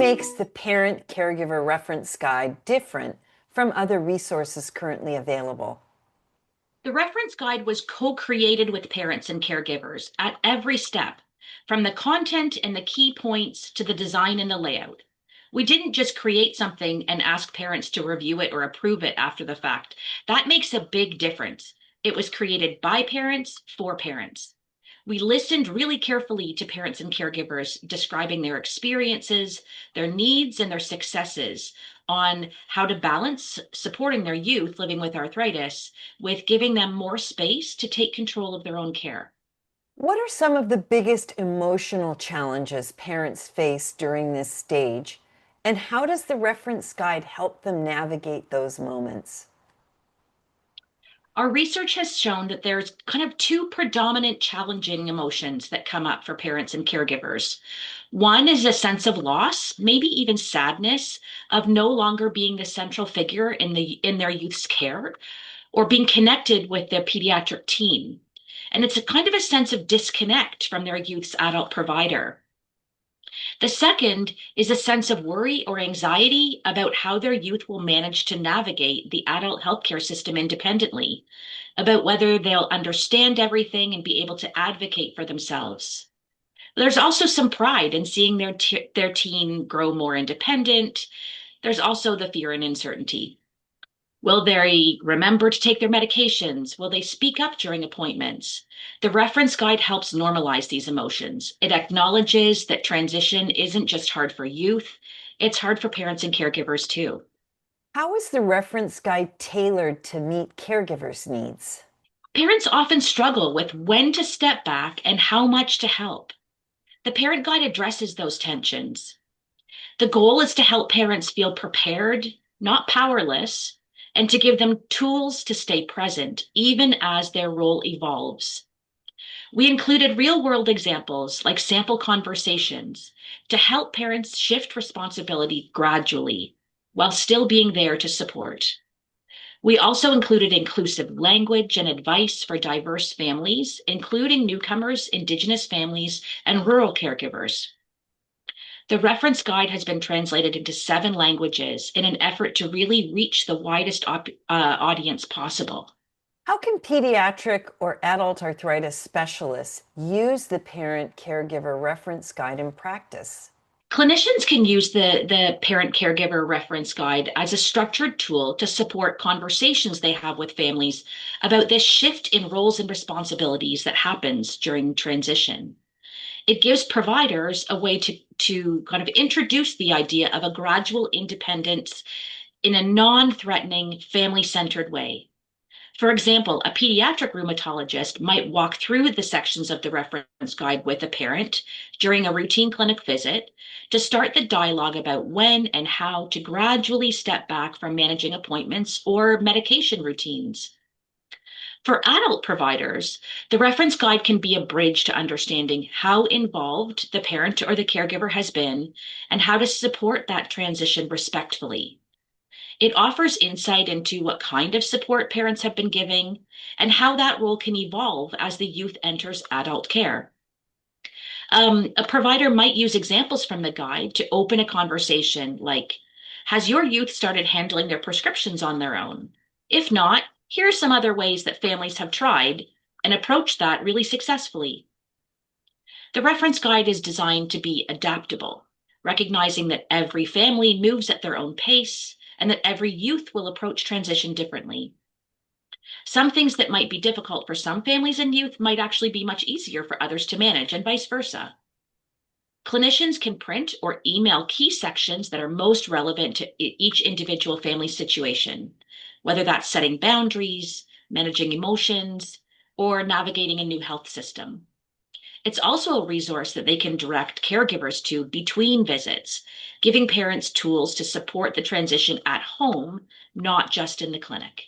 makes the Parent Caregiver Reference Guide different from other resources currently available? The reference guide was co-created with parents and caregivers at every step, from the content and the key points to the design and the layout. We didn't just create something and ask parents to review it or approve it after the fact. That makes a big difference. It was created by parents for parents. We listened really carefully to parents and caregivers describing their experiences, their needs, and their successes on how to balance supporting their youth living with arthritis with giving them more space to take control of their own care. What are some of the biggest emotional challenges parents face during this stage? And how does the reference guide help them navigate those moments? Our research has shown that there's kind of two predominant challenging emotions that come up for parents and caregivers. One is a sense of loss, maybe even sadness of no longer being the central figure in their youth's care or being connected with their pediatric team. And it's a kind of a sense of disconnect from their youth's adult provider. The second is a sense of worry or anxiety about how their youth will manage to navigate the adult healthcare system independently, about whether they'll understand everything and be able to advocate for themselves. There's also some pride in seeing their teen grow more independent. There's also the fear and uncertainty. Will they remember to take their medications? Will they speak up during appointments? The reference guide helps normalize these emotions. It acknowledges that transition isn't just hard for youth, it's hard for parents and caregivers too. How is the reference guide tailored to meet caregivers' needs? Parents often struggle with when to step back and how much to help. The parent guide addresses those tensions. The goal is to help parents feel prepared, not powerless, and to give them tools to stay present, even as their role evolves. We included real world examples like sample conversations to help parents shift responsibility gradually while still being there to support. We also included inclusive language and advice for diverse families, including newcomers, Indigenous families, and rural caregivers. The reference guide has been translated into 7 languages in an effort to really reach the widest audience possible. How can pediatric or adult arthritis specialists use the Parent Caregiver Reference Guide in practice? Clinicians can use the parent caregiver reference guide as a structured tool to support conversations they have with families about this shift in roles and responsibilities that happens during transition. It gives providers a way to kind of introduce the idea of a gradual independence in a non-threatening, family-centered way. For example, a pediatric rheumatologist might walk through the sections of the reference guide with a parent during a routine clinic visit to start the dialogue about when and how to gradually step back from managing appointments or medication routines. For adult providers, the reference guide can be a bridge to understanding how involved the parent or the caregiver has been and how to support that transition respectfully. It offers insight into what kind of support parents have been giving and how that role can evolve as the youth enters adult care. A provider might use examples from the guide to open a conversation like, has your youth started handling their prescriptions on their own? If not, here are some other ways that families have tried and approached that really successfully. The reference guide is designed to be adaptable, recognizing that every family moves at their own pace and that every youth will approach transition differently. Some things that might be difficult for some families and youth might actually be much easier for others to manage, and vice versa. Clinicians can print or email key sections that are most relevant to each individual family situation, whether that's setting boundaries, managing emotions, or navigating a new health system. It's also a resource that they can direct caregivers to between visits, giving parents tools to support the transition at home, not just in the clinic.